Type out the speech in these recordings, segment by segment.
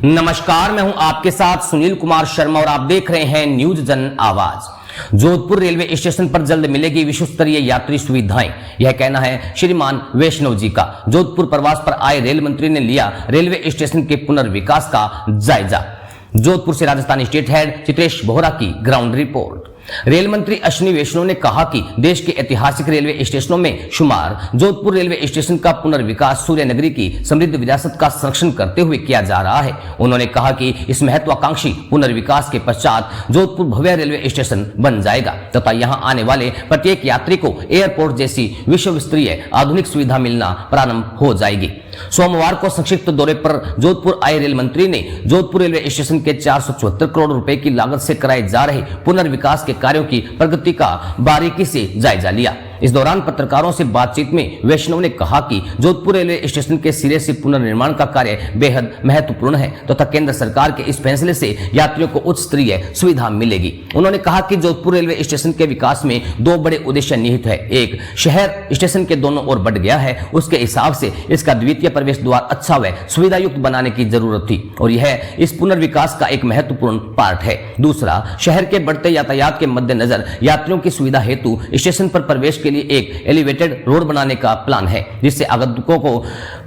नमस्कार, मैं हूं आपके साथ सुनील कुमार शर्मा और आप देख रहे हैं न्यूज जन आवाज। जोधपुर रेलवे स्टेशन पर जल्द मिलेगी विश्व स्तरीय यात्री सुविधाएं, यह कहना है श्रीमान वैष्णव जी का। जोधपुर प्रवास पर आए रेल मंत्री ने लिया रेलवे स्टेशन के पुनर्विकास का जायजा। जोधपुर से राजस्थान स्टेट हेड चित्रेश बोहरा की ग्राउंड रिपोर्ट। रेल मंत्री अश्विनी वैष्णव ने कहा कि देश के ऐतिहासिक रेलवे स्टेशनों में शुमार जोधपुर रेलवे स्टेशन का पुनर्विकास सूर्य नगरी की समृद्ध विरासत का संरक्षण करते हुए किया जा रहा है। उन्होंने कहा कि इस महत्वाकांक्षी पुनर्विकास के पश्चात जोधपुर भव्य रेलवे स्टेशन बन जाएगा तथा यहां आने वाले प्रत्येक यात्री को एयरपोर्ट जैसी विश्व स्तरीय आधुनिक सुविधा मिलना प्रारंभ हो जाएगी। सोमवार को संक्षिप्त दौरे पर जोधपुर आए रेल मंत्री ने जोधपुर रेलवे स्टेशन के 474 करोड़ रुपए की लागत से कराए जा रहे पुनर्विकास के कार्यों की प्रगति का बारीकी से जायजा लिया। इस दौरान पत्रकारों से बातचीत में वैष्णव ने कहा कि जोधपुर रेलवे स्टेशन के सिरे से पुनर्निर्माण का कार्य बेहद महत्वपूर्ण है तथा केंद्र सरकार के इस फैसले से यात्रियों को उच्च स्तरीय सुविधा मिलेगी। उन्होंने कहा कि जोधपुर रेलवे स्टेशन के विकास में दो बड़े उद्देश्य निहित है। एक, शहर स्टेशन के दोनों ओर बढ़ गया है, उसके हिसाब से इसका द्वितीय प्रवेश द्वार अच्छा व सुविधा युक्त बनाने की जरूरत थी और यह इस पुनर्विकास का एक महत्वपूर्ण पार्ट है। दूसरा, शहर के बढ़ते यातायात के मद्देनजर यात्रियों की सुविधा हेतु स्टेशन पर प्रवेश के लिए एक एलिवेटेड रोड बनाने का प्लान है जिससे आगंतुकों को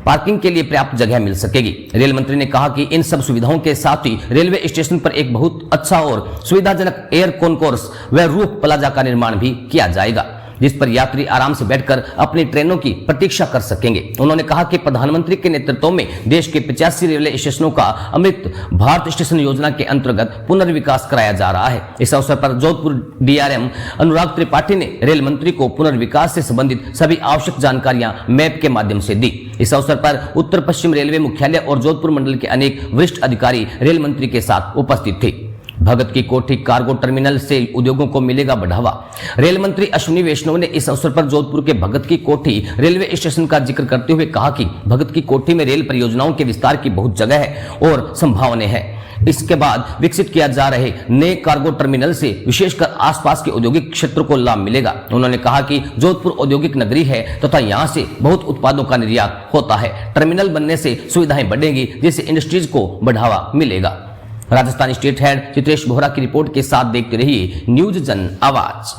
पार्किंग के लिए पर्याप्त जगह मिल सकेगी। रेल मंत्री ने कहा कि इन सब सुविधाओं के साथ ही रेलवे स्टेशन पर एक बहुत अच्छा और सुविधाजनक एयर कॉन्कोर्स व रूफ प्लाजा का निर्माण भी किया जाएगा जिस पर यात्री आराम से बैठकर अपनी ट्रेनों की प्रतीक्षा कर सकेंगे। उन्होंने कहा कि प्रधानमंत्री के नेतृत्व में देश के 85 रेलवे स्टेशनों का अमृत भारत स्टेशन योजना के अंतर्गत पुनर्विकास कराया जा रहा है। इस अवसर पर जोधपुर डीआरएम अनुराग त्रिपाठी ने रेल मंत्री को पुनर्विकास से संबंधित सभी आवश्यक जानकारियां मैप के माध्यम से दी। इस अवसर पर उत्तर पश्चिम रेलवे मुख्यालय और जोधपुर मंडल के अनेक वरिष्ठ अधिकारी रेल मंत्री के साथ उपस्थित थे। भगत की कोठी कार्गो टर्मिनल से उद्योगों को मिलेगा बढ़ावा। रेल मंत्री अश्विनी वैष्णव ने इस अवसर पर जोधपुर के भगत की कोठी रेलवे स्टेशन का जिक्र करते हुए कहा कि भगत की कोठी में रेल परियोजनाओं के विस्तार की बहुत जगह है और संभावनाएं हैं। इसके बाद विकसित किया जा रहे नए कार्गो टर्मिनल से विशेषकर आसपास के औद्योगिक क्षेत्र को लाभ मिलेगा। उन्होंने कहा कि जोधपुर औद्योगिक नगरी है तथा यहाँ से बहुत उत्पादों का निर्यात होता है। टर्मिनल बनने से सुविधाएं बढ़ेंगी जिससे इंडस्ट्रीज को बढ़ावा मिलेगा। राजस्थान स्टेट हेड चित्रेश बोहरा की रिपोर्ट के साथ देखते रहिए न्यूज जन आवाज।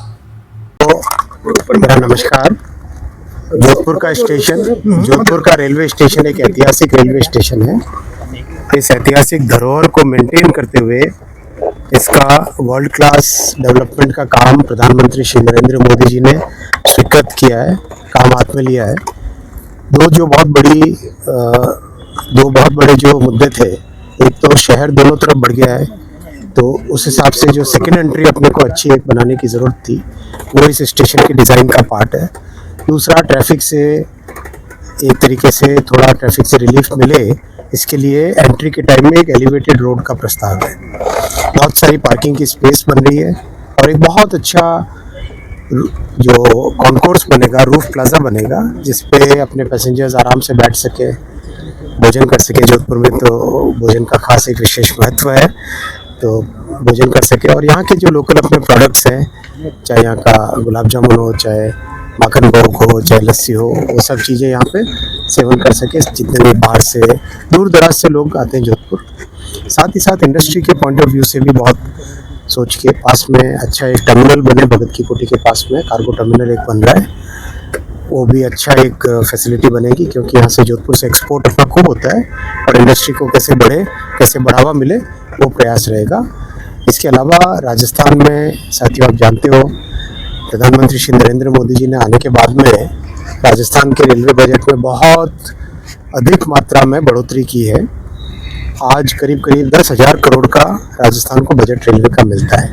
मेरा नमस्कार। जोधपुर का स्टेशन, जोधपुर का रेलवे स्टेशन एक ऐतिहासिक रेलवे स्टेशन है। इस ऐतिहासिक धरोहर को मेंटेन करते हुए इसका वर्ल्ड क्लास डेवलपमेंट का काम प्रधानमंत्री श्री नरेंद्र मोदी जी ने स्वीकृत किया है, काम हाथ में लिया है। दो बहुत बड़े जो मुद्दे थे, एक तो शहर दोनों तरफ बढ़ गया है तो उस हिसाब से जो सेकेंड एंट्री अपने को अच्छी एक बनाने की ज़रूरत थी वो इस स्टेशन के डिज़ाइन का पार्ट है। दूसरा, ट्रैफिक से एक तरीके से थोड़ा ट्रैफिक से रिलीफ मिले, इसके लिए एंट्री के टाइम में एक एलिवेटेड रोड का प्रस्ताव है। बहुत सारी पार्किंग की स्पेस बन रही है और एक बहुत अच्छा जो कॉन्कोर्स बनेगा, रूफ प्लाजा बनेगा जिसपे अपने पैसेंजर्स आराम से बैठ सके, भोजन कर सके। जोधपुर में तो भोजन का खास एक विशेष महत्व है, तो भोजन कर सके और यहाँ के जो लोकल अपने प्रोडक्ट्स हैं, चाहे यहाँ का गुलाब जामुन हो, चाहे माखन भोग हो, चाहे लस्सी हो, वो सब चीज़ें यहाँ पे सेवन कर सके। जितने भी बाहर से दूर दराज से लोग आते हैं जोधपुर, साथ ही साथ इंडस्ट्री के पॉइंट ऑफ व्यू से भी बहुत सोच के पास में अच्छा एक टर्मिनल बने। भगत की कोठी के पास में कार्गो टर्मिनल एक बन रहा है, वो भी अच्छा एक फैसिलिटी बनेगी क्योंकि यहाँ से जोधपुर से एक्सपोर्ट अपना खूब होता है और इंडस्ट्री को कैसे बढ़े, कैसे बढ़ावा मिले, वो प्रयास रहेगा। इसके अलावा राजस्थान में साथियों आप जानते हो प्रधानमंत्री श्री नरेंद्र मोदी जी ने आने के बाद में राजस्थान के रेलवे बजट में बहुत अधिक मात्रा में बढ़ोतरी की है। आज करीब 10,000 करोड़ का राजस्थान को बजट रेलवे का मिलता है।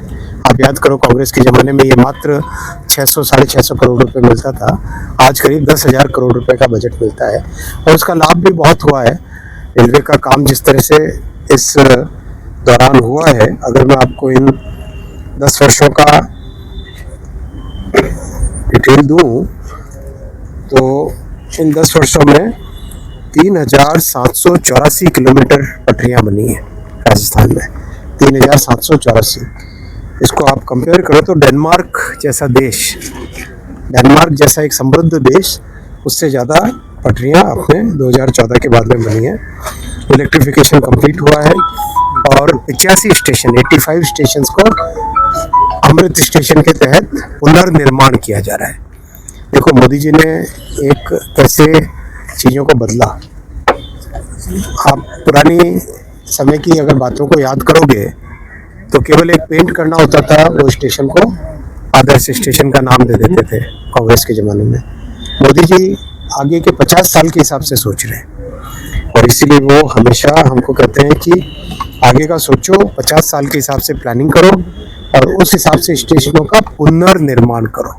आप याद करो, कांग्रेस के ज़माने में ये मात्र 600-650 करोड़ रुपए मिलता था, आज करीब 10,000 करोड़ रुपए का बजट मिलता है और उसका लाभ भी बहुत हुआ है। रेलवे का काम जिस तरह से इस दौरान हुआ है, अगर मैं आपको इन 10 वर्षों का डिटेल दूं तो इन 10 वर्षों में 3,784 किलोमीटर पटरियां बनी हैं राजस्थान में, 3,784। इसको आप कंपेयर करो तो डेनमार्क जैसा देश, डेनमार्क जैसा एक समृद्ध देश, उससे ज़्यादा पटरियां अपने 2014 के बाद में बनी हैं इलेक्ट्रिफिकेशन कंप्लीट हुआ है और 85 स्टेशन 85 स्टेशन को अमृत स्टेशन के तहत पुनर्निर्माण किया जा रहा है। देखो मोदी जी ने एक कैसे चीज़ों को बदला। आप पुरानी समय की अगर बातों को याद करोगे तो केवल एक पेंट करना होता था, वो स्टेशन को आदर्श स्टेशन का नाम दे देते थे कांग्रेस के ज़माने में। मोदी जी आगे के 50 साल के हिसाब से सोच रहे हैं और इसीलिए वो हमेशा हमको कहते हैं कि आगे का सोचो, 50 साल के हिसाब से प्लानिंग करो और उस हिसाब से स्टेशनों का पुनर्निर्माण करो।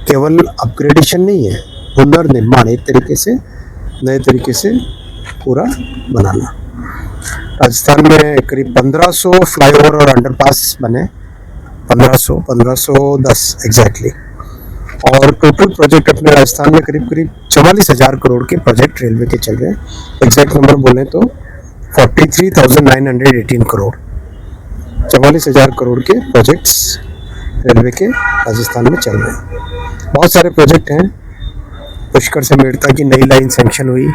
केवल अपग्रेडेशन नहीं है, पुनर्निर्माण, एक तरीके से नए तरीके से पूरा बनाना। राजस्थान में करीब 1500 फ्लाईओवर और अंडरपास बने, 1510 एग्जैक्टली। और टोटल प्रोजेक्ट अपने राजस्थान में करीब 44,000 करोड़ के प्रोजेक्ट रेलवे के चल रहे हैं। एग्जैक्ट नंबर बोलें तो 43,918 करोड़, 44,000 करोड़ के प्रोजेक्ट्स रेलवे के राजस्थान में चल रहे हैं। बहुत सारे प्रोजेक्ट हैं। पुष्कर से मेड़ता की नई लाइन सैंक्शन हुई,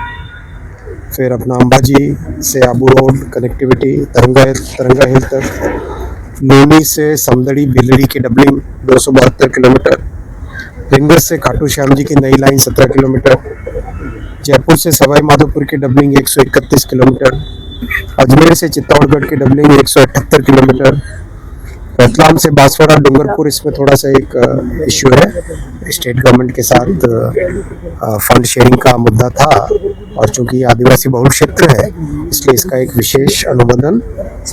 फिर अपना अंबाजी से आबू रोड कनेक्टिविटी, तरंगा हिल तक, लोनी से समदड़ी बिलड़ी की डबलिंग 272 किलोमीटर, रिंगर से खाटू श्याम जी की नई लाइन 17 किलोमीटर, जयपुर से सवाई माधोपुर की डबलिंग 131 किलोमीटर, अजमेर से चित्तौड़गढ़ की डबलिंग 178 किलोमीटर, रतलाम से बांसवाड़ा डूंगरपुर, इसमें थोड़ा सा एक इश्यू है, स्टेट गवर्नमेंट के साथ फंड शेयरिंग का मुद्दा था और चूंकि आदिवासी बहुल क्षेत्र है इसलिए इसका एक विशेष अनुमोदन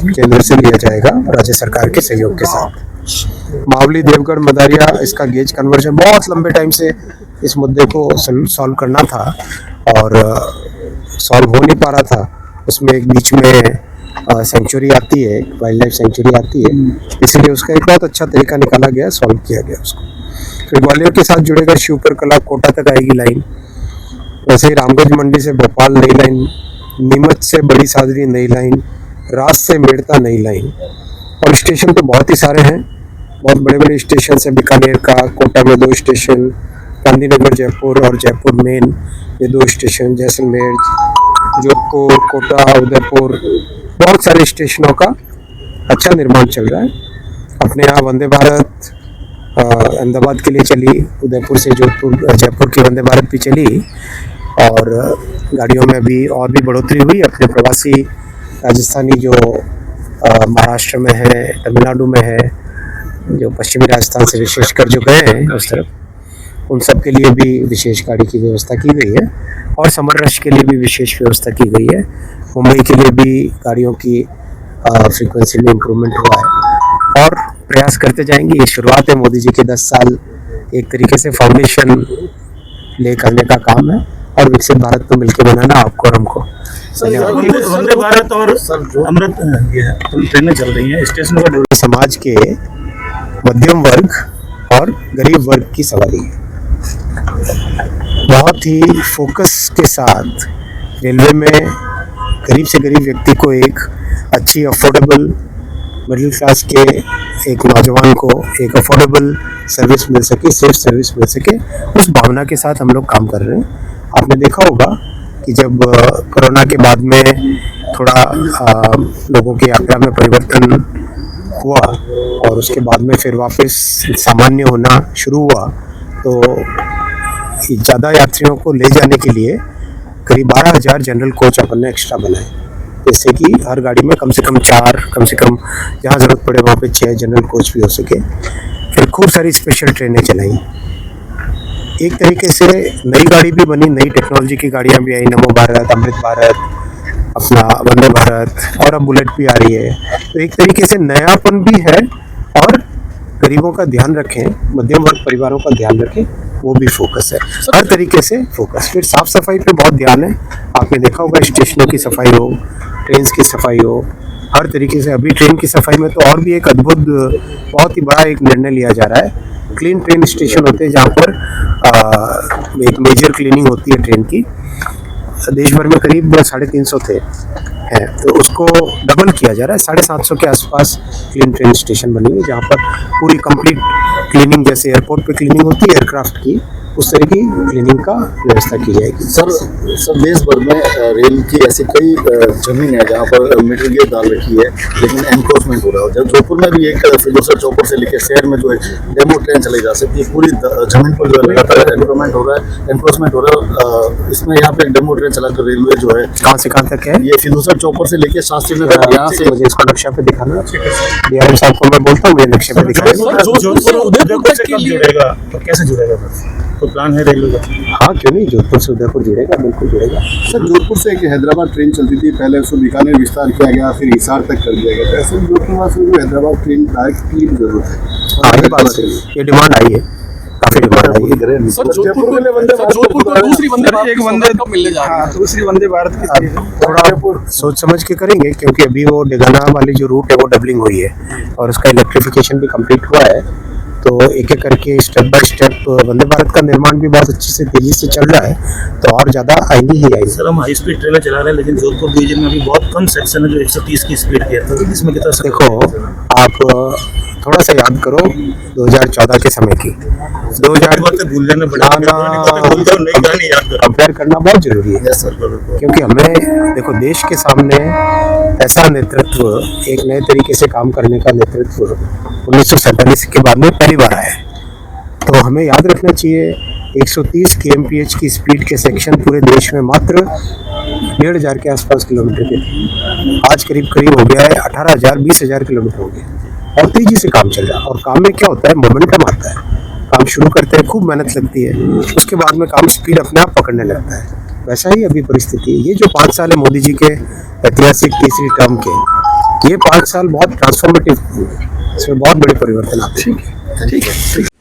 केंद्र से लिया जाएगा राज्य सरकार के सहयोग के साथ। मावली देवगढ़ मदारिया, इसका गेज कन्वर्जन बहुत लंबे टाइम से इस मुद्दे को सॉल्व करना था और सॉल्व हो नहीं पा रहा था। उसमें एक बीच में सेंचुरी आती है, वाइल्ड लाइफ सेंचुरी आती है, इसलिए उसका एक बहुत अच्छा तरीका निकाला गया, सॉल्व किया गया उसको। फिर ग्वालियर के साथ जुड़ेगा शिवपुर कला, कोटा तक आएगी लाइन। वैसे ही रामगंज मंडी से भोपाल नई लाइन, नीमच से बड़ी सादरी नई लाइन, रास से मेड़ता नई लाइन। और स्टेशन तो बहुत ही सारे हैं, बहुत बड़े बड़े स्टेशन है। बीकानेर का, कोटा में 2 स्टेशन, गांधीनगर जयपुर और जयपुर मेन, ये 2 स्टेशन, जैसलमेर, जोधपुर, कोटा, उदयपुर, बहुत सारे स्टेशनों का अच्छा निर्माण चल रहा है। अपने यहाँ वंदे भारत अहमदाबाद के लिए चली, उदयपुर से जोधपुर जयपुर की वंदे भारत भी चली और गाड़ियों में भी और भी बढ़ोतरी हुई। अपने प्रवासी राजस्थानी जो महाराष्ट्र में है, तमिलनाडु में है, जो पश्चिमी राजस्थान से विशेषकर जो गए हैं उस तरफ, उन सब के लिए भी विशेष गाड़ी की व्यवस्था की गई है और समर रश के लिए भी विशेष व्यवस्था की गई है। मुंबई के लिए भी गाड़ियों की फ्रीक्वेंसी में इम्प्रूवमेंट हुआ है और प्रयास करते जाएंगे। ये शुरुआत है मोदी जी के 10 साल एक तरीके से फाउंडेशन ले करने का काम है और विकसित भारत को मिलकर बनाना आपको और हमको। वंदे भारत और अमृत ट्रेनें चल रही हैं, स्टेशन पर समाज के मध्यम वर्ग और गरीब वर्ग की सवारी है। बहुत ही फोकस के साथ रेलवे में गरीब से गरीब व्यक्ति को एक अच्छी अफोर्डेबल, मिडिल क्लास के एक नौजवान को एक अफोर्डेबल सर्विस मिल सके, सेफ सर्विस मिल सके, उस भावना के साथ हम लोग काम कर रहे हैं। आपने देखा होगा कि जब कोरोना के बाद में थोड़ा लोगों की यात्रा में परिवर्तन हुआ और उसके बाद में फिर वापस सामान्य होना शुरू हुआ, तो ज़्यादा यात्रियों को ले जाने के लिए करीब 12,000 जनरल कोच अपन ने एक्स्ट्रा बनाए, जैसे कि हर गाड़ी में कम से कम 4, कम से कम जहाँ ज़रूरत पड़े वहाँ पे 6 जनरल कोच भी हो सके। फिर खूब सारी स्पेशल ट्रेनें चलाई। एक तरीके से नई गाड़ी भी बनी, नई टेक्नोलॉजी की गाड़ियाँ भी आई, नमो भारत, अमृत भारत, अपना वंदे भारत और अब बुलेट भी आ रही है। तो एक तरीके से नयापन भी है और गरीबों का ध्यान रखें, मध्यम वर्ग परिवारों का ध्यान रखें, वो भी फोकस है, हर तरीके से फोकस। फिर साफ सफाई पे बहुत ध्यान है। आपने देखा होगा स्टेशनों की सफाई हो, ट्रेन की सफाई हो, हर तरीके से। अभी ट्रेन की सफाई में तो और भी एक अद्भुत, बहुत ही बड़ा एक निर्णय लिया जा रहा है। क्लीन ट्रेन स्टेशन होते हैं जहाँ पर एक मेजर क्लीनिंग होती है ट्रेन की। देश भर में करीब 350 थे हैं, तो उसको डबल किया जा रहा है। 750 के आसपास क्लीन ट्रेन स्टेशन बनी हुई है जहाँ पर पूरी कंप्लीट क्लीनिंग, जैसे एयरपोर्ट पे क्लीनिंग होती है एयरक्राफ्ट की, उस तरह की क्लीनिंग का व्यवस्था की जाएगी। सर देश भर में रेल की ऐसी कई जमीन है जहाँ पर मीटर गेज डाल रखी है, लेकिन एनक्रोचमेंट हो रहा है। जब जोधपुर में भी एक फिलोसर चौकर से लेकर शहर में जो है डेमो ट्रेन चलाई जा सकती है, पूरी जमीन पर जो है लगातार एनक्रोचमेंट हो रहा है। इसमें यहाँ पे डेमो ट्रेन चलाकर रेलवे जो है कहाँ से कहाँ तक है? ये फिलोसर चौकर से लेकर शास्त्री नगर, यहाँ से मुझे इसको नक्शा पे दिखाना। डीआरएम साहब को मैं बोलता हूँ मुझे नक्शे पे दिखाना। जोधपुर उदयपुर से कब जुड़ेगा, तो कैसे जुड़ेगा सर? तो प्लान है रेलवे का? हाँ क्यों नहीं, जोधपुर से उदयपुर जुड़ेगा, बिल्कुल जुड़ेगा। सर जोधपुर से एक हैदराबाद ट्रेन चलती थी, पहले उसको बीकानेर विस्तार किया गया, फिर हिसार तक कर दिया गया। तो ऐसे जोधपुर से जो हैदराबाद ट्रेन डायरेक्ट की जरूरत है। हाँ ये बात सही है, ये डिमांड आई है, काफी डिमांड आई है। जोधपुर को दूसरी वंदे भारत एक वंदे कब मिलने जा रही है? दूसरी वंदे भारत की थोड़ा सोच समझ के करेंगे, क्योंकि अभी वो डेगाना वाली जो रूट है वो डबलिंग हुई है और उसका इलेक्ट्रिफिकेशन भी कंप्लीट हुआ है। तो एक एक करके step by step Vande Bharat का निर्माण भी बहुत अच्छी से तेजी से चल रहा है, तो और ज्यादा आएंगी ही आएंगी। सर हम हाई स्पीड ट्रेनें चला रहे हैं, लेकिन जोधपुर डिवीजन में अभी बहुत कम सेक्शन है जो 130 की स्पीड के है, तो इसमें कितना देखो आप थोड़ा सा याद करो 2014 के समय की, 2000 भूल जाना कंपेयर करना बहुत जरूरी है, सर क्योंकि हमें देखो देश के सामने ऐसा नेतृत्व, एक नए तरीके से काम करने का नेतृत्व 1947 के बाद में पहली बार आया है। तो हमें याद रखना चाहिए 130 kmph की स्पीड के सेक्शन पूरे देश में मात्र 1500 के आसपास किलोमीटर के थे, आज करीब करीब हो गया है 18,000 20,000 किलोमीटर हो गया और तेजी से काम चल रहा है। और काम में क्या होता है, मोमेंटम आता है, काम शुरू करते हैं खूब मेहनत लगती है, उसके बाद में काम स्पीड अपने आप पकड़ने लगता है। वैसा ही अभी परिस्थिति है। ये जो 5 साल है मोदी जी के ऐतिहासिक तीसरी टर्म के, ये 5 साल बहुत ट्रांसफॉर्मेटिव, इसमें बहुत बड़े परिवर्तन आते हैं। ठीक है।